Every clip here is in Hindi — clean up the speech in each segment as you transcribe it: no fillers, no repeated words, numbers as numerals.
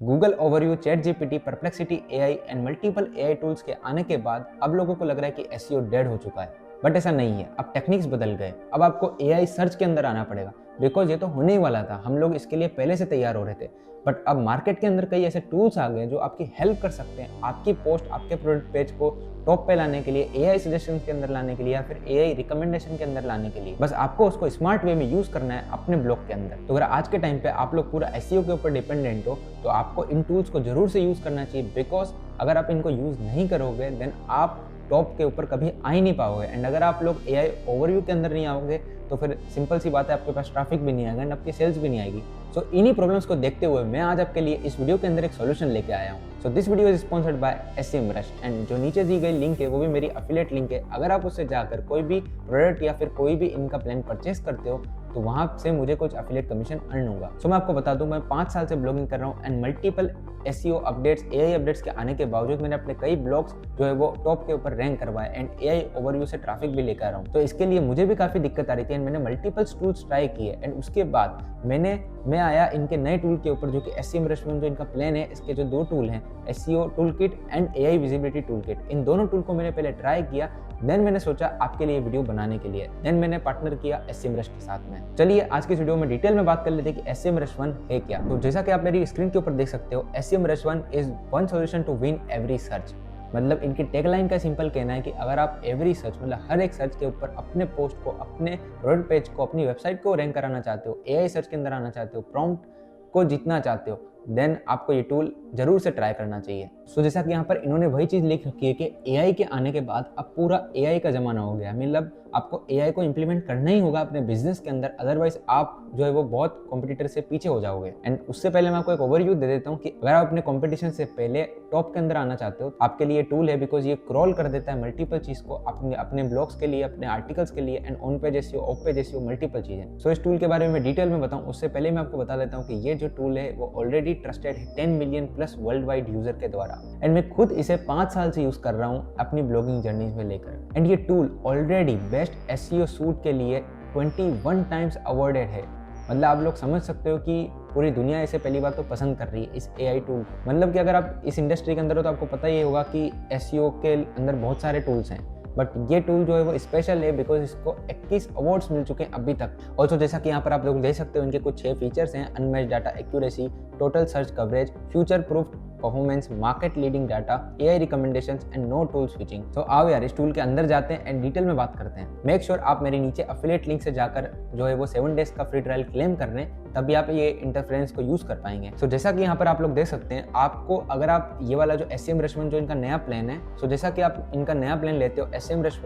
Google overview, chat GPT, perplexity AI and multiple AI tools के आने के बाद अब लोगों को लग रहा है कि एसईओ डेड हो चुका है। बट ऐसा नहीं है। अब टेक्निक्स बदल गए। अब आपको एआई सर्च के अंदर आना पड़ेगा, बिकॉज ये तो होने ही वाला था। हम लोग इसके लिए पहले से तैयार हो रहे थे। बट अब मार्केट के अंदर कई ऐसे टूल्स आ गए जो आपकी हेल्प कर सकते हैं आपकी पोस्ट, आपके प्रोडक्ट पेज को टॉप पे लाने के लिए, एआई सजेशन के अंदर लाने के लिए, या फिर एआई रिकमेंडेशन के अंदर लाने के लिए। बस आपको उसको स्मार्ट वे में यूज करना है अपने ब्लॉग के अंदर। तो अगर आज के टाइम पे आप लोग पूरा एसईओ के ऊपर डिपेंडेंट हो तो आपको इन टूल्स को जरूर से यूज करना चाहिए, बिकॉज अगर आप इनको यूज नहीं करोगे देन आप टॉप के ऊपर कभी आ ही नहीं पाओगे। एंड अगर आप लोग एआई ओवरव्यू के अंदर नहीं आओगे तो फिर सिंपल सी बात है, आपके पास ट्रैफिक भी नहीं आएगा एंड आपकी सेल्स भी नहीं आएगी। सो इन्हीं प्रॉब्लम्स को देखते हुए मैं आज आपके लिए इस वीडियो के अंदर एक सॉल्यूशन लेके आया हूँ। So this video is sponsored by SEMrush and जो नीचे दी गई लिंक है वो भी मेरी अफिलिएट लिंक है। अगर आप उससे जाकर कोई भी प्रोडक्ट या फिर कोई भी इनका प्लान परचेस करते हो तो वहां से मुझे कुछ अफिलिएट कमीशन अर्न होगा। सो मैं आपको बता दूं, मैं 5 साल से ब्लॉगिंग कर रहा हूँ and multiple SEO updates, AI updates के आने के बावजूद मैंने अपने कई ब्लॉग्स जो है वो टॉप के ऊपर रैंक करवाए एंड एआई ओवरव्यू से ट्रैफिक भी लेकर आ रहा हूँ। तो इसके लिए मुझे भी काफी दिक्कत आ रही थी एंड मैंने मल्टीपल टूल्स ट्राई किए एंड उसके बाद मैं आया इनके नए टूल के ऊपर जो कि SEMrush जो इनका प्लान है। इसके जो 2 टूल हैं, SEO tool kit and AI visibility tool kit, इन दोनों टूल को मैंने पहले ट्राई किया, देन मैंने सोचा आपके लिए वीडियो बनाने के लिए, देन मैंने पार्टनर किया SEMrush के साथ में। चलिए आज की इस वीडियो में डिटेल में बात कर लेते हैं कि SEMrush है क्या। तो जैसा कि आप मेरी स्क्रीन के ऊपर देख सकते हो, SEMrush is one solution to win every search. मतलब इनकी टैगलाइन का सिंपल कहना है कि अगर आप एवरी सर्च, मतलब हर एक सर्च के ऊपर अपने पोस्ट को, अपने प्रोडक्ट पेज को, अपनी वेबसाइट को रैंक कराना चाहते हो, एआई सर्च के अंदर आना चाहते हो, प्रॉम्प्ट को जीतना चाहते हो, देन आपको ये टूल जरूर से ट्राई करना चाहिए। सो जैसा कि यहाँ पर इन्होंने वही चीज लिख रखी है कि एआई के आने के बाद अब पूरा एआई का जमाना हो गया। मतलब आपको एआई को इंप्लीमेंट करना ही होगा अपने बिजनेस के अंदर, अदरवाइज आप जो है वो बहुत कॉम्पिटिटर से पीछे हो जाओगे। एंड उससे पहले मैं आपको एक ओवरव्यू दे देता हूँ कि अगर आप अपने कॉम्पिटिशन से पहले टॉप के अंदर आना चाहते हो, आपके लिए टूल है, बिकॉज ये क्रॉल कर देता है मल्टीपल चीज को अपने ब्लॉग्स के लिए, अपने आर्टिकल्स के लिए and on page SEO, of page SEO, multiple चीजें। सो इस टूल के बारे में डिटेल में बताऊं उससे पहले मैं आपको बता देता हूँ कि ये जो टूल है वो ऑलरेडी ट्रस्टेड है 10 million plus world wide user के द्वारा एंड मैं खुद इसे 5 साल से यूज कर रहा हूँ अपनी ब्लॉगिंग जर्नी में लेकर। एंड ये tool already best SEO suit के लिए 21 टाइम्स अवार्डेड है। मतलब आप लोग समझ सकते हो कि पूरी दुनिया इसे पहली बार तो पसंद कर रही है, इस एआई टूल। मतलब कि अगर आप इस इंडस्ट्री के अंदर हो तो आपको पता ही होगा कि एसईओ के अंदर बहुत सारे टूल्स हैं, बट ये टूल जो है वो स्पेशल है बिकॉज इसको 21 अवार्ड्स मिल चुके हैं अभी तक। ऑल्सो जैसा कि यहाँ पर आप लोग देख सकते हो, इनके कुछ 6 फीचर्स हैं: unmatched data accuracy, total search coverage, future proof performance, market leading data, AI recommendations and no tool switching. तो आओ यार इस टूल के अंदर जाते हैं एंड डिटेल में बात करते हैं। मेक श्योर आप मेरे नीचे अफिलिएट लिंक से जाकर जो है वो 7 डेज का फ्री ट्रायल क्लेम कर रहे हैं, तभी आप ये इंटरफेरेंस को यूज कर पाएंगे। सो जैसा कि यहाँ पर आप लोग देख सकते हैं, आपको अगर आप ये वाला जो SEMrush जो इनका नया प्लान है, सो जैसा कि आप इनका नया प्लान लेते हो SEMrush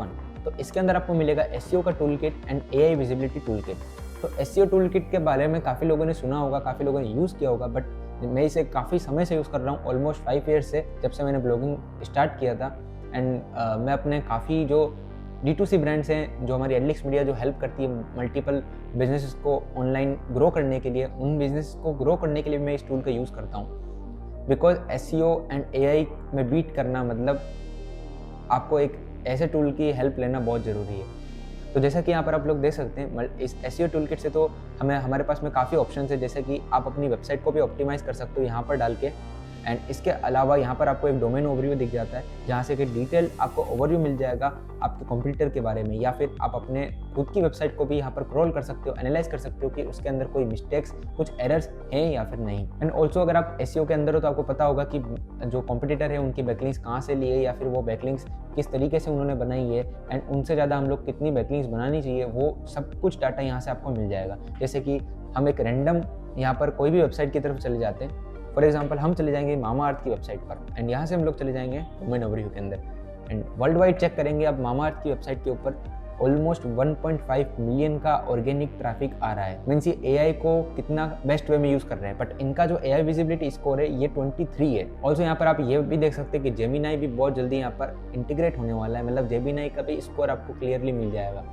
तो इसके अंदर आपको मिलेगा SEO का tool kit and AI visibility tool kit. तो SEO टूल किट के बारे में काफ़ी लोगों ने सुना होगा, काफ़ी लोगों ने यूज़ किया होगा, बट मैं इसे काफ़ी समय से यूज़ कर रहा हूँ, ऑलमोस्ट 5 ईयर्स से, जब से मैंने ब्लॉगिंग स्टार्ट किया था। एंड मैं अपने काफ़ी जो D2C ब्रांड्स हैं, जो हमारी एडलिक्स मीडिया जो हेल्प करती है मल्टीपल बिजनेसेस को ऑनलाइन ग्रो करने के लिए, उन बिजनेस को ग्रो करने के लिए मैं इस टूल का यूज़ करता हूँ। बिकॉज SEO एंड एआई में बीट करना मतलब आपको एक ऐसे टूल की हेल्प लेना बहुत ज़रूरी है। तो जैसा कि यहाँ पर आप लोग देख सकते हैं, इस SEO टूल किट से तो हमारे पास में काफ़ी ऑप्शन है, जैसे कि आप अपनी वेबसाइट को भी ऑप्टिमाइज़ कर सकते हो यहाँ पर डाल के। एंड इसके अलावा यहाँ पर आपको एक डोमेन ओवरव्यू दिख जाता है, जहाँ से कि डिटेल आपको ओवरव्यू मिल जाएगा आपके कंप्यूटर के बारे में, या फिर आप अपने खुद की वेबसाइट को भी यहाँ पर क्रॉल कर सकते हो, एनालाइज कर सकते हो कि उसके अंदर कोई मिस्टेक्स, कुछ एरर्स हैं या फिर नहीं। एंड ऑल्सो अगर आप SEO के अंदर हो तो आपको पता होगा कि जो कॉम्पिटिटर है उनकी बैकलिंक्स कहाँ से लिए, या फिर वो बैकलिंक्स किस तरीके से उन्होंने बनाई है, एंड उनसे ज़्यादा हम लोग कितनी बैकलिंक्स बनानी चाहिए, वो सब कुछ डाटा यहाँ से आपको मिल जाएगा। जैसे कि हम एक रैंडम यहाँ पर कोई भी वेबसाइट की तरफ चले जाते हैं, फॉर एग्जाम्पल हम चले जाएंगे मामाअर्थ की वेबसाइट पर एंड यहाँ से हम लोग चले जाएंगे डोमेन ओवरव्यू के अंदर एंड वर्ल्ड वाइड चेक करेंगे। अब मामाअर्थ की वेबसाइट के ऊपर ऑलमोस्ट 1.5 मिलियन का ऑर्गेनिक ट्रैफिक आ रहा है। मीन्स ये एआई को कितना बेस्ट वे में यूज़ कर रहे हैं, बट इनका जो एआई विजिबिलिटी स्कोर है ये 23 है। ऑल्सो यहाँ पर आप ये भी देख सकते हैं कि जेमिनाई भी बहुत जल्दी यहाँ पर इंटीग्रेट होने वाला है, मतलब जेमिनाई का भी स्कोर आपको क्लियरली मिल जाएगा।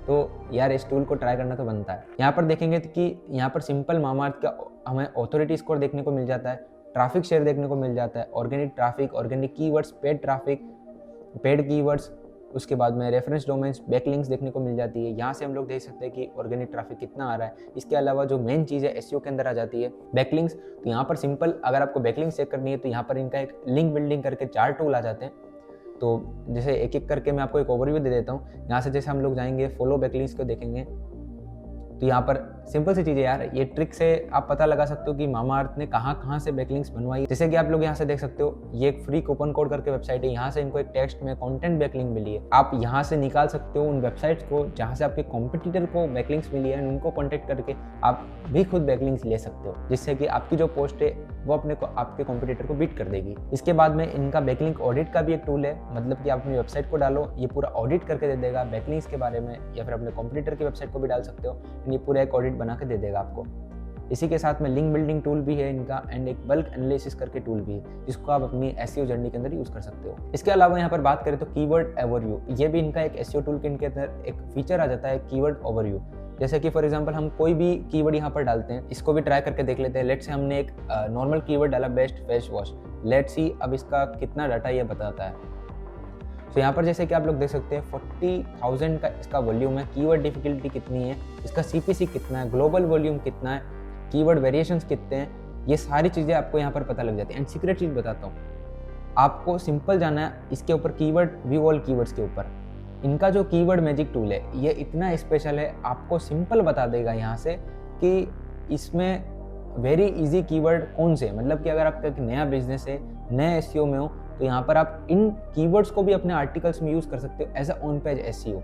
तो यार इस टूल को ट्राई करना तो बनता है। यहाँ पर देखेंगे कि यहाँ पर सिंपल मामाअर्थ का हमें ऑथोरिटी स्कोर देखने को मिल जाता है, ट्रैफिक शेयर देखने को मिल जाता है, organic traffic, organic keywords, paid traffic, paid keywords, उसके बाद में रेफरेंस डोमेन्स, बैकलिंक्स देखने को मिल जाती है। यहाँ से हम लोग देख सकते हैं कि ऑर्गेनिक ट्रैफिक कितना आ रहा है। इसके अलावा जो मेन चीज़ है एसईओ के अंदर आ जाती है बैकलिंक्स। तो यहाँ पर सिंपल अगर आपको बैकलिंक्स चेक करनी है तो यहाँ पर इनका एक लिंक बिल्डिंग करके 4 टूल आ जाते हैं। तो जैसे एक एक करके मैं आपको एक ओवरव्यू दे देता हूँ। यहाँ से जैसे हम लोग जाएंगे फॉलो बैकलिंक्स को देखेंगे तो यहाँ पर सिंपल सी चीज़ है यार, ये ट्रिक से आप पता लगा सकते हो कि मामाअर्थ ने कहाँ कहाँ से बैकलिंक्स बनवाई। जैसे कि आप लोग यहाँ से देख सकते हो, ये एक फ्री कूपन कोड करके वेबसाइट है। यहाँ से इनको एक टेक्स्ट में कंटेंट बैकलिंक मिली है। आप यहाँ से निकाल सकते हो उन वेबसाइट्स को जहाँ से आपके कॉम्पिटिटर को बैकलिंक्स मिली है, उनको कॉन्टेक्ट करके आप भी खुद बैकलिंक्स ले सकते हो, जिससे कि आपकी जो पोस्ट है वो अपने को आपके कॉम्पिटिटर को बीट कर देगी। इसके बाद में इनका बैकलिंक ऑडिट का भी एक टूल है, मतलब कि आप अपनी वेबसाइट को डालो, ये पूरा ऑडिट करके दे देगा बैकलिंक्स के बारे में, या फिर अपने कॉम्पिटिटर की वेबसाइट को भी डाल सकते हो, ये पूरा एक ऑडिट बना के दे देगा आपको। इसी के साथ में लिंक बिल्डिंग टूल भी है इनका, एंड एक बल्क एनालिसिस करके टूल भी है, जिसको आप अपनी एसईओ जर्नी के अंदर यूज कर सकते हो। इसके अलावा यहाँ पर बात करें तो कीवर्ड ओवरव्यू, ये भी इनका एक एसईओ टूल किट के अंदर एक फीचर आ जाता है, कीवर्ड ओवरव्यू। जैसे कि फॉर एग्जांपल हम कोई भी कीवर्ड यहाँ पर डालते हैं, इसको भी ट्राई करके देख लेते हैं। लेट्स से हमने एक नॉर्मल कीवर्ड डाला best face wash, let's see अब इसका कितना डाटा ये बताता है। तो यहाँ पर जैसे कि आप लोग देख सकते हैं 40,000 का इसका वॉल्यूम है, कीवर्ड डिफिकल्टी कितनी है, इसका सीपीसी कितना है, ग्लोबल वॉल्यूम कितना है, कीवर्ड वेरिएशंस कितने हैं, ये सारी चीज़ें आपको यहाँ पर पता लग जाती है। एंड सीक्रेट चीज़ बताता हूँ, आपको सिंपल जाना है इसके ऊपर कीवर्ड व्यू ऑल कीवर्ड्स के ऊपर। इनका जो कीवर्ड मैजिक टूल है ये इतना स्पेशल है, आपको सिंपल बता देगा यहाँ से कि इसमें वेरी इजी कीवर्ड कौन से, मतलब कि अगर आपका एक नया बिजनेस है, नए एसईओ में हो, तो यहाँ पर आप इन कीवर्ड्स को भी अपने आर्टिकल्स में यूज़ कर सकते हो as a on page SEO.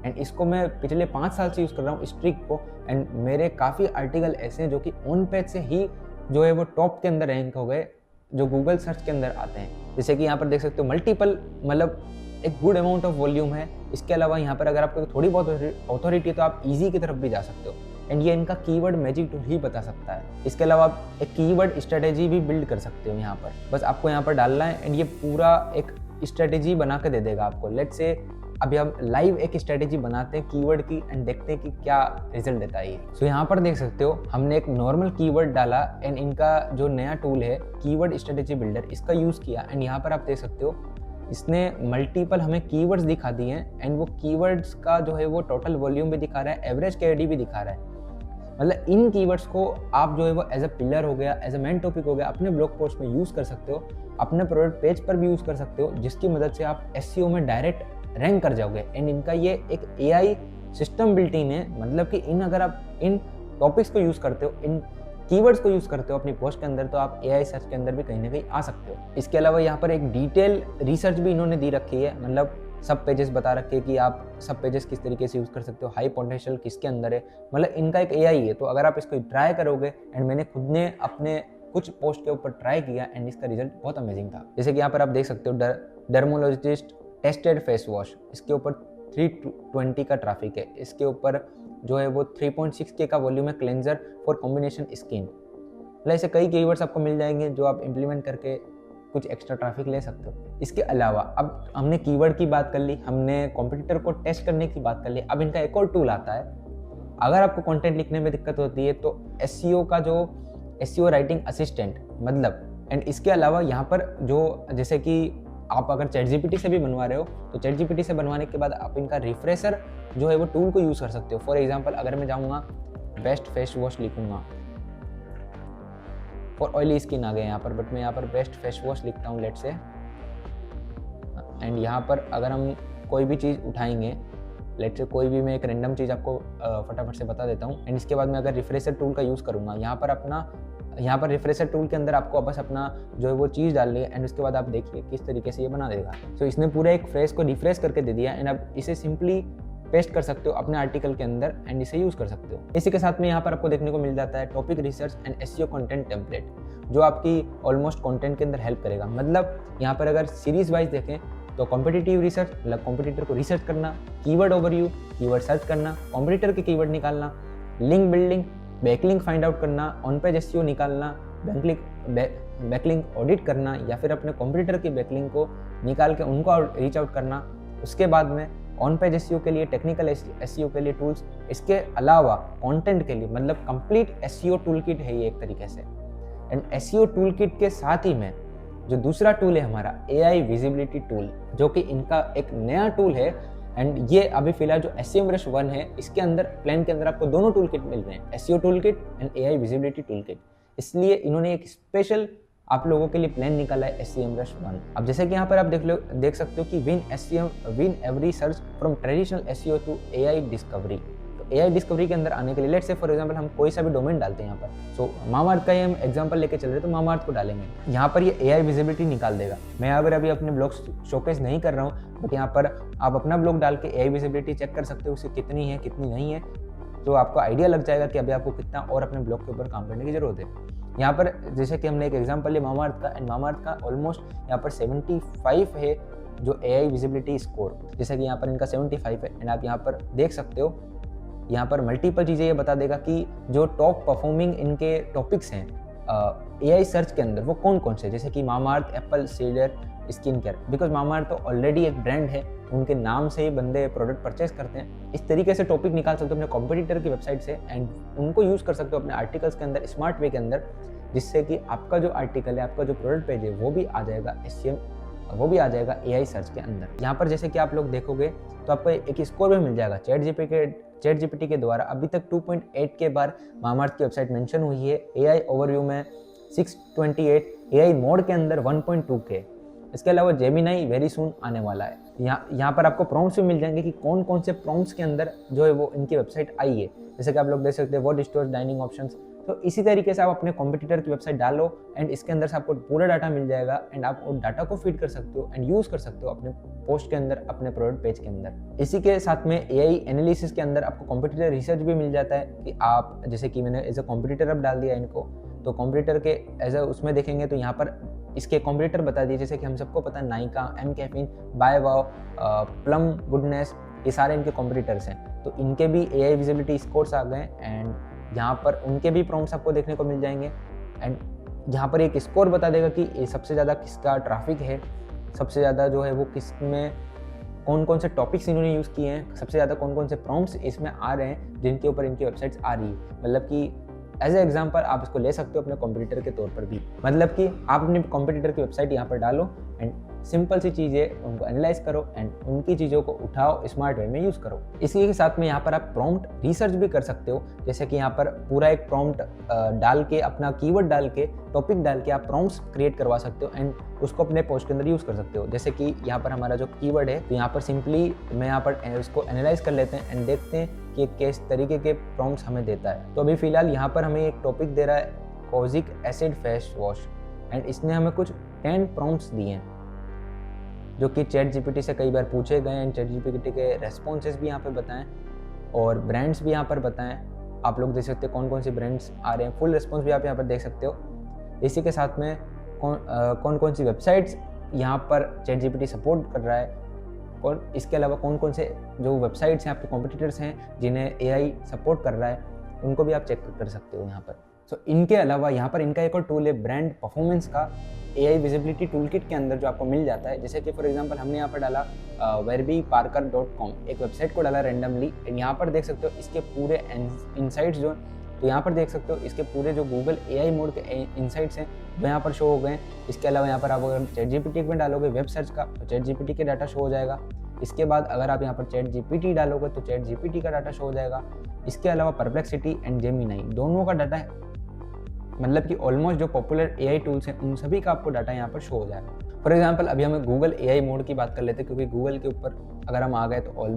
And इसको मैं पिछले 5 साल से यूज़ कर रहा हूँ इस ट्रिक को, एंड मेरे काफ़ी आर्टिकल ऐसे हैं जो कि ऑन पेज से ही जो है वो टॉप के अंदर रैंक हो गए, जो गूगल सर्च के अंदर आते हैं। जैसे कि यहाँ पर देख सकते हो मल्टीपल, मतलब एक गुड अमाउंट ऑफ वॉल्यूम है। इसके अलावा यहाँ पर अगर आपको थोड़ी बहुत अथॉरिटी है तो आप ईजी की तरफ भी जा सकते हो, एंड ये इनका कीवर्ड मैजिक टूल ही बता सकता है। इसके अलावा आप एक कीवर्ड स्ट्रेटेजी भी बिल्ड कर सकते हो यहाँ पर, बस आपको यहाँ पर डालना है एंड ये पूरा एक स्ट्रेटेजी बना के दे देगा आपको। लेट्स से अभी हम लाइव एक स्ट्रेटेजी बनाते हैं कीवर्ड की एंड देखते हैं कि क्या रिजल्ट देता है ये। सो यहाँ पर देख सकते हो हमने एक नॉर्मल कीवर्ड डाला एंड इनका जो नया टूल है कीवर्ड स्ट्रेटेजी बिल्डर, इसका यूज़ किया एंड यहाँ पर आप देख सकते हो इसने मल्टीपल हमें कीवर्ड्स दिखा दिए हैं, एंड वो कीवर्ड्स का जो है वो टोटल वॉल्यूम भी दिखा रहा है, एवरेज केडी भी दिखा रहा है। मतलब इन कीवर्ड्स को आप जो है वो एज अ पिलर हो गया, एज अ मेन टॉपिक हो गया, अपने ब्लॉग पोस्ट में यूज़ कर सकते हो, अपने प्रोडक्ट पेज पर भी यूज़ कर सकते हो, जिसकी मदद से आप एसईओ में डायरेक्ट रैंक कर जाओगे। एंड इनका ये एक एआई सिस्टम बिल्ट इन है, मतलब कि अगर आप इन टॉपिक्स को यूज़ करते हो, इन कीवर्ड्स को यूज़ करते हो अपनी पोस्ट के अंदर, तो आप एआई सर्च के अंदर भी कहीं ना कहीं आ सकते हो। इसके अलावा यहाँ पर एक डिटेल रिसर्च भी इन्होंने दी रखी है, मतलब सब पेजेस बता रखे हैं कि आप सब पेजेस किस तरीके से यूज़ कर सकते हो, हाई पोटेंशियल किसके अंदर है, मतलब इनका एक एआई है। तो अगर आप इसको ट्राई करोगे, एंड मैंने खुद ने अपने कुछ पोस्ट के ऊपर ट्राई किया एंड इसका रिजल्ट बहुत अमेजिंग था। जैसे कि यहाँ पर आप देख सकते हो डर्मोलॉजिस्ट टेस्टेड फेस वॉश, इसके ऊपर 320 का ट्रैफिक है, इसके ऊपर जो है वो 3.6K का वॉल्यूम है, क्लेंजर फॉर कॉम्बिनेशन स्किन। मतलब ऐसे कई कीवर्ड्स आपको मिल जाएंगे जो आप इंप्लीमेंट करके कुछ एक्स्ट्रा ट्रैफिक ले सकते हो। इसके अलावा अब हमने कीवर्ड की बात कर ली, हमने कॉम्पिटिटर को टेस्ट करने की बात कर ली, अब इनका एक और टूल आता है। अगर आपको कंटेंट लिखने में दिक्कत होती है तो एसईओ का जो एसईओ राइटिंग असिस्टेंट, मतलब, एंड इसके अलावा यहाँ पर जो जैसे कि आप अगर चैटजीपीटी से भी बनवा रहे हो तो चैटजीपीटी से बनवाने के बाद आप इनका रिफ्रेशर जो है वो टूल को यूज़ कर सकते हो। फॉर एग्जांपल अगर मैं जाऊँगा बेस्ट फेस वॉश लिखूँगा, और ऑयली स्किन आ गए यहाँ पर, बट मैं यहाँ पर बेस्ट फेस वॉश लिखता हूँ लेट से, एंड यहाँ पर अगर हम कोई भी चीज़ उठाएंगे, लेट से कोई भी मैं एक रैंडम चीज़ आपको फटाफट से बता देता हूँ, एंड इसके बाद मैं अगर रिफ्रेशर टूल का यूज़ करूँगा, यहाँ पर रिफ्रेशर टूल के अंदर आपको बस अपना जो है वो चीज़ डालनी है, एंड उसके बाद आप देखिए किस तरीके से ये बना देगा। सो इसने पूरा एक फ्रेज को रिफ्रेश करके दे दिया, एंड आप इसे सिंपली पेस्ट कर सकते हो अपने आर्टिकल के अंदर एंड इसे यूज़ कर सकते हो। इसी के साथ में यहाँ पर आपको देखने को मिल जाता है topic research and SEO content template, जो आपकी ऑलमोस्ट कंटेंट के अंदर हेल्प करेगा। मतलब यहाँ पर अगर सीरीज वाइज देखें तो कॉम्पिटिटिव रिसर्च, मतलब कॉम्पिटिटर को रिसर्च करना, कीवर्ड ओवरव्यू, कीवर्ड सर्च करना, कॉम्पिटिटर के कीवर्ड निकालना, link building, backlink find out करना, ऑन पेज एसईओ निकालना, बैकलिंक ऑडिट करना, या फिर अपने कॉम्पिटिटर की बैकलिंक को निकाल के उनको रीच आउट करना। उसके बाद में ऑन पेज एसईओ के लिए, टेक्निकल एसईओ के लिए टूल्स, इसके अलावा कंटेंट के लिए, मतलब कंप्लीट एसईओ टूल किट है ये एक तरीके से। एंड एसईओ टूल किट के साथ ही में जो दूसरा टूल है हमारा AI विजिबिलिटी टूल, जो कि इनका एक नया टूल है एंड ये अभी फिलहाल जो SEMrush 1 है इसके अंदर प्लान के अंदर आपको दोनों टूल किट मिल रहे हैं, SEO tool kit and AI visibility tool kit. इसलिए इन्होंने एक स्पेशल आप लोगों के लिए प्लान निकाला है SEMrush 1। अब जैसे कि यहाँ पर आप देख सकते हो कि win every search from traditional SEO to AI discovery. तो AI डिस्कवरी के अंदर आने के लिए लेट्स से फॉर एग्जांपल हम कोई सा भी डोमेन डालते हैं यहाँ पर, सो मामाअर्थ का ही हम एग्जांपल लेके चल रहे हैं तो मामाअर्थ को डालेंगे, यहाँ पर ये AI विजिबिलिटी निकाल देगा। मैं अगर अभी अपने ब्लॉग शोकेस नहीं कर रहा हूँ, बट यहाँ पर आप अपना ब्लॉग डाल के AI विजिबिलिटी चेक कर सकते हो उसकी कितनी है कितनी नहीं है, तो आपको आइडिया लग जाएगा कि अभी आपको कितना और अपने ब्लॉग के ऊपर काम करने की जरूरत है। यहाँ पर जैसे कि हमने एक एग्जांपल लिया मामाअर्थ का, एंड मामाअर्थ का ऑलमोस्ट यहाँ पर 75 है जो AI विजिबिलिटी स्कोर, जैसे कि यहाँ पर इनका 75 है। एंड आप यहाँ पर देख सकते हो यहाँ पर मल्टीपल चीज़ें ये बता देगा कि जो टॉप परफॉर्मिंग इनके टॉपिक्स हैं AI सर्च के अंदर वो कौन कौन से, जैसे कि Mamaearth, Apple cedar, skin care, because Mamaearth तो ऑलरेडी एक ब्रांड है, उनके नाम से ही बंदे प्रोडक्ट परचेस करते हैं। इस तरीके से टॉपिक निकाल सकते हो अपने कॉम्पिटिटर की वेबसाइट से एंड उनको यूज़ कर सकते हो अपने आर्टिकल्स के अंदर स्मार्ट वे के अंदर, जिससे कि आपका जो आर्टिकल है, आपका जो प्रोडक्ट पेज है वो भी आ जाएगा वो भी आ जाएगा AI सर्च के अंदर। यहाँ पर जैसे कि आप लोग देखोगे तो आपको एक स्कोर भी मिल जाएगा चैट जीपीटी के द्वारा। अभी तक 2.8 के बार मामाअर्थ की वेबसाइट मेंशन हुई है, AI ओवरव्यू में 628, AI मोड के अंदर 1.2 के। इसके अलावा जेमिनाई वेरी सून आने वाला है। यहाँ पर आपको प्रॉम्प्ट्स भी मिल जाएंगे कि कौन कौन से प्रॉम्प्ट्स के अंदर जो है वो इनकी वेबसाइट आई है, जैसे कि आप लोग देख सकते हैं व्हाट स्टोर्स डाइनिंग ऑप्शंस। तो इसी तरीके से आप अपने कॉम्पिटिटर की वेबसाइट डालो एंड इसके अंदर से आपको पूरा डाटा मिल जाएगा एंड आप उस डाटा को फीड कर सकते हो एंड यूज़ कर सकते हो अपने पोस्ट के अंदर, अपने प्रोडक्ट पेज के अंदर। इसी के साथ में AI एनालिसिस के अंदर आपको कॉम्पिटिटर रिसर्च भी मिल जाता है कि आप जैसे कि मैंने एज अ कॉम्पिटिटर अब डाल दिया इनको, तो कॉम्पिटिटर के एज अ उसमें देखेंगे तो यहाँ पर इसके कॉम्पिटिटर बता दिए, जैसे कि हम सबको पता है Nykaa, M Caffeine, Buy Wow, Plum Goodness, ये सारे इनके कॉम्पिटिटर्स हैं। तो इनके भी AI विजिबिलिटी स्कोर्स आ गए एंड यहाँ पर उनके भी प्रॉम्प्ट्स आपको देखने को मिल जाएंगे एंड यहाँ पर एक स्कोर बता देगा कि सबसे ज़्यादा किसका ट्रैफिक है, सबसे ज़्यादा जो है वो किस में कौन कौन से टॉपिक्स इन्होंने यूज़ किए हैं, सबसे ज़्यादा कौन कौन से प्रॉम्प्ट्स इसमें आ रहे हैं जिनके ऊपर इनकी वेबसाइट्स आ रही है। मतलब कि एज ए एग्जाम्पल आप इसको ले सकते हो अपने कॉम्पिटिटर के तौर पर भी, मतलब कि आप अपने कॉम्पिटिटर की वेबसाइट यहाँ पर डालो एंड सिंपल सी चीज़ें उनको एनालाइज करो एंड उनकी चीज़ों को उठाओ, स्मार्ट वे में यूज़ करो। इसी के साथ में यहाँ पर आप प्रॉम्प्ट रिसर्च भी कर सकते हो, जैसे कि यहाँ पर पूरा एक प्रॉम्प्ट डाल के, अपना कीवर्ड डाल के, टॉपिक डाल के आप प्रॉम्प्ट्स क्रिएट करवा सकते हो एंड उसको अपने पोस्ट के अंदर यूज़ कर सकते हो। जैसे कि यहाँ पर हमारा जो कीवर्ड है, तो यहाँ पर सिंपली मैं यहाँ पर इसको एनालाइज कर लेते हैं एंड देखते हैं कि किस तरीके के प्रॉम्प्ट्स हमें देता है। तो अभी फिलहाल यहाँ पर हमें एक टॉपिक दे रहा है kojic acid face wash and इसने हमें कुछ 10 प्रॉम्प्ट्स दिए हैं जो कि चैट जीपीटी से कई बार पूछे गए हैं। चैट जीपीटी के रेस्पॉन्सेस भी यहाँ पर बताएं और ब्रांड्स भी यहाँ पर बताएं। आप लोग देख सकते हो कौन कौन सी ब्रांड्स आ रहे हैं, फुल रिस्पॉन्स भी आप यहाँ पर देख सकते हो। इसी के साथ में कौन कौन सी वेबसाइट्स यहाँ पर चैट जीपीटी सपोर्ट कर रहा है और इसके अलावा कौन कौन से जो वेबसाइट्स हैं आपके कॉम्पिटिटर्स हैं जिन्हें AI सपोर्ट कर रहा है, उनको भी आप चेक कर सकते हो यहाँ पर। सो इनके अलावा यहाँ पर इनका एक और टूल है ब्रांड परफॉर्मेंस का, AI विजिबिलिटी टूलकिट के अंदर जो आपको मिल जाता है। जैसे कि फॉर एग्जांपल हमने यहाँ पर डाला verbyparker.com, एक वेबसाइट को डाला रैंडमली एंड यहाँ पर देख सकते हो इसके पूरे इनसाइट्स जो, तो यहाँ पर देख सकते हो इसके पूरे जो गूगल AI मोड के इनसाइट्स हैं वो यहाँ पर शो हो गए। इसके अलावा यहाँ पर आप अगर चैट जीपीटी में डालोगे वेब सर्च का तो चैट जीपीटी के डाटा शो हो जाएगा। इसके बाद अगर आप यहाँ पर चैट जीपीटी डालोगे तो चैट जीपीटी का डाटा शो हो जाएगा। इसके अलावा परप्लेक्सिटी एंड जेमिनाई दोनों का डाटा है, मतलब कि ऑलमोस्ट जो पॉपुलर AI टूल्स हैं उन सभी का आपको डाटा यहाँ पर शो हो जाएगा। फॉर एग्जांपल अभी हमें गूगल AI मोड की बात कर लेते हैं, क्योंकि गूगल के ऊपर अगर हम आ गए तो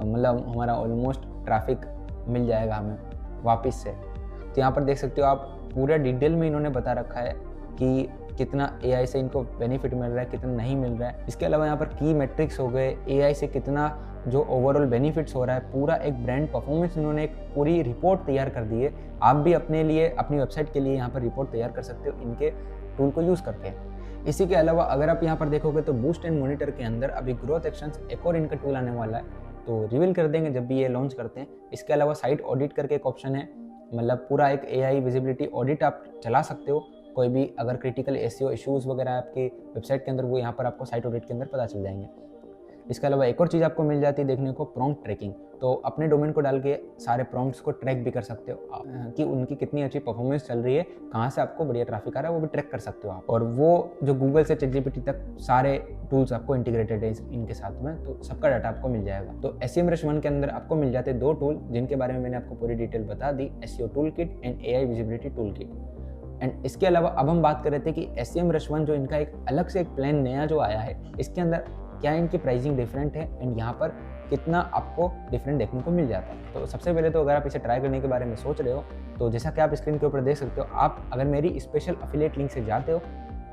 मतलब हमारा ऑलमोस्ट ट्रैफिक मिल जाएगा हमें वापस से। तो यहाँ पर देख सकते हो आप पूरा डिटेल में इन्होंने बता रखा है कि कितना AI से इनको बेनिफिट मिल रहा है, कितना नहीं मिल रहा है। इसके अलावा यहाँ पर की मैट्रिक्स हो गए, AI से कितना जो ओवरऑल बेनिफिट्स हो रहा है, पूरा एक ब्रांड परफॉर्मेंस इन्होंने एक पूरी रिपोर्ट तैयार कर दी है। आप भी अपने लिए, अपनी वेबसाइट के लिए यहाँ पर रिपोर्ट तैयार कर सकते हो इनके टूल को यूज़ करके। इसी के अलावा अगर आप यहाँ पर देखोगे तो बूस्ट एंड मॉनिटर के अंदर अभी ग्रोथ एक्शंस एक और इनका टूल आने वाला है, तो रिवील कर देंगे जब भी ये लॉन्च करते हैं। इसके अलावा साइट ऑडिट करके एक ऑप्शन है, मतलब पूरा एक AI विजिबिलिटी ऑडिट आप चला सकते हो। कोई भी अगर क्रिटिकल SEO इश्यूज़ वगैरह आपकी वेबसाइट के अंदर, वो यहाँ पर आपको साइट ऑडिट के अंदर पता चल जाएंगे। इसके अलावा एक और चीज़ आपको मिल जाती है देखने को, प्रॉम्प्ट ट्रैकिंग। तो अपने डोमेन को डाल के सारे प्रॉम्प्ट्स को ट्रैक भी कर सकते हो आप, कि उनकी कितनी अच्छी परफॉर्मेंस चल रही है, कहाँ से आपको बढ़िया ट्रैफिक आ रहा है, वो भी ट्रैक कर सकते हो आप। और वो जो गूगल से ChatGPT तक सारे टूल्स आपको इंटीग्रेटेड है इनके साथ में, तो सबका डाटा आपको मिल जाएगा। तो SEMrush 1 के अंदर आपको मिल जाते हैं 2 टूल जिनके बारे में मैंने आपको पूरी डिटेल बता दी, SEO toolkit and AI visibility toolkit. And इसके अलावा अब हम बात कर रहे थे कि SEMrush 1 जो इनका एक अलग से एक प्लान नया जो आया है, इसके अंदर क्या इनकी प्राइसिंग डिफरेंट है एंड यहाँ पर कितना आपको डिफरेंट देखने को मिल जाता है। तो सबसे पहले तो अगर आप इसे ट्राई करने के बारे में सोच रहे हो, तो जैसा कि आप स्क्रीन के ऊपर देख सकते हो, आप अगर मेरी स्पेशल अफिलिएट लिंक से जाते हो,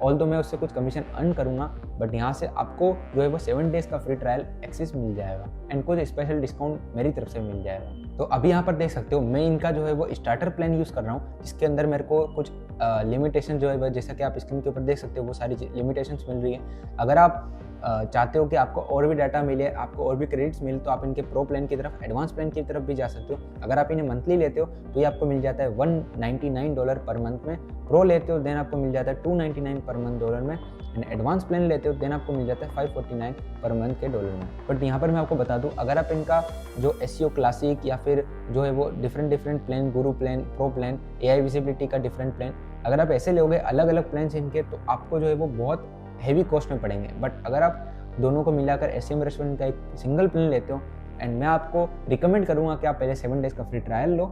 ऑल्दो मैं उससे कुछ कमीशन अर्न करूँगा, बट यहाँ से आपको जो है वो 7 डेज़ का फ्री ट्रायल एक्सेस मिल जाएगा एंड कुछ स्पेशल डिस्काउंट मेरी तरफ से मिल जाएगा। तो अभी यहाँ पर देख सकते हो मैं इनका जो है वो स्टार्टर प्लान यूज़ कर रहा हूँ, जिसके अंदर मेरे को कुछ लिमिटेशन जो है वो, जैसा कि आप स्क्रीन के ऊपर देख सकते हो, वो सारी लिमिटेशंस मिल रही है। अगर आप चाहते हो कि आपको और भी डाटा मिले, आपको और भी क्रेडिट्स मिले, तो आप इनके प्रो प्लान की तरफ, एडवांस प्लान की तरफ भी जा सकते हो। अगर आप इन्हें मंथली लेते हो तो ये आपको मिल जाता है $199 पर मंथ में, प्रो लेते हो देन आपको मिल जाता है $299 पर मंथ डॉलर में, एंड एडवांस प्लान लेते हो देन आपको मिल जाता है $549 पर मंथ के डॉलर में। बट यहाँ पर मैं आपको बता दूँ, अगर आप इनका जो SEO क्लासिक या फिर जो है वो डिफरेंट प्लान, गुरु plan, pro plan, AI visibility का डिफरेंट प्लान, अगर आप ऐसे लोगे अलग अलग प्लान इनके, तो आपको जो है वो बहुत हेवी कॉस्ट में पड़ेंगे। बट अगर आप दोनों को मिलाकर SEMrush 1 का एक सिंगल प्लान लेते हो, एंड मैं आपको रिकमेंड करूंगा कि आप पहले 7 डेज़ का फ्री ट्रायल लो,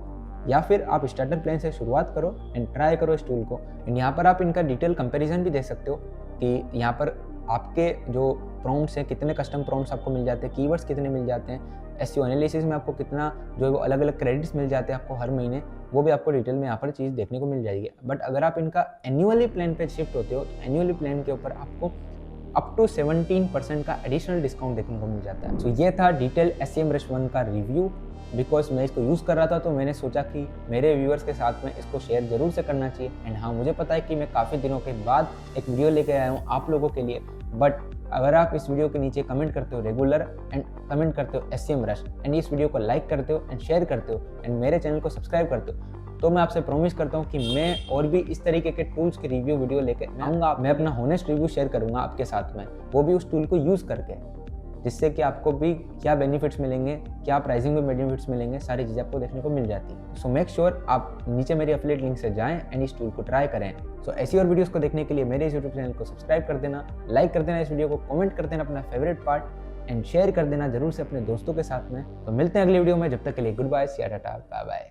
या फिर आप स्टार्टर प्लान से शुरुआत करो एंड ट्राई करो इस टूल को। एंड यहाँ पर आप इनका डिटेल कंपैरिजन भी देख सकते हो कि यहाँ पर आपके जो प्रॉम्प्ट्स हैं, कितने कस्टम प्रॉम्प्ट्स आपको मिल जाते हैं, कीवर्ड्स कितने मिल जाते हैं, SEO एनालिसिस में आपको कितना जो है वो अलग अलग क्रेडिट्स मिल जाते हैं आपको हर महीने, वो भी आपको डिटेल में यहाँ पर चीज़ देखने को मिल जाएगी। बट अगर आप इनका एनुअली प्लान पे शिफ्ट होते हो, तो एनुअली प्लान के ऊपर आपको अप टू 17% का एडिशनल डिस्काउंट देखने को मिल जाता है। तो ये था डिटेल SEMrush 1 का रिव्यू। बिकॉज मैं इसको यूज़ कर रहा था, तो मैंने सोचा कि मेरे व्यूअर्स के साथ में इसको शेयर ज़रूर से करना चाहिए। एंड हाँ, मुझे पता है कि मैं काफ़ी दिनों के बाद एक वीडियो लेके आया हूँ आप लोगों के लिए, बट अगर आप इस वीडियो के नीचे कमेंट करते हो रेगुलर एंड कमेंट करते हो SEMrush एंड इस वीडियो को लाइक करते हो एंड शेयर करते हो एंड मेरे चैनल को सब्सक्राइब करते हो, तो मैं आपसे प्रॉमिस करता हूँ कि मैं और भी इस तरीके के टूल्स के रिव्यू वीडियो लेकर आऊँगा। मैं अपना होनेस्ट रिव्यू शेयर करूँगा आपके साथ में, वो भी उस टूल को यूज़ करके, जिससे कि आपको भी क्या बेनिफिट्स मिलेंगे, क्या प्राइसिंग में बेनिफिट्स मिलेंगे, सारी चीज़ें आपको देखने को मिल जाती है। सो मेक श्योर आप नीचे मेरी एफिलिएट लिंक से जाएं एंड इस टूल को ट्राई करें। सो ऐसी और वीडियोस को देखने के लिए मेरे इस यूट्यूब चैनल को सब्सक्राइब कर देना, लाइक कर देना इस वीडियो को, कमेंट कर देना अपना फेवरेट पार्ट एंड शेयर कर देना जरूर से अपने दोस्तों के साथ में। तो मिलते हैं अगली वीडियो में, जब तक के लिए good bye, tata, bye bye.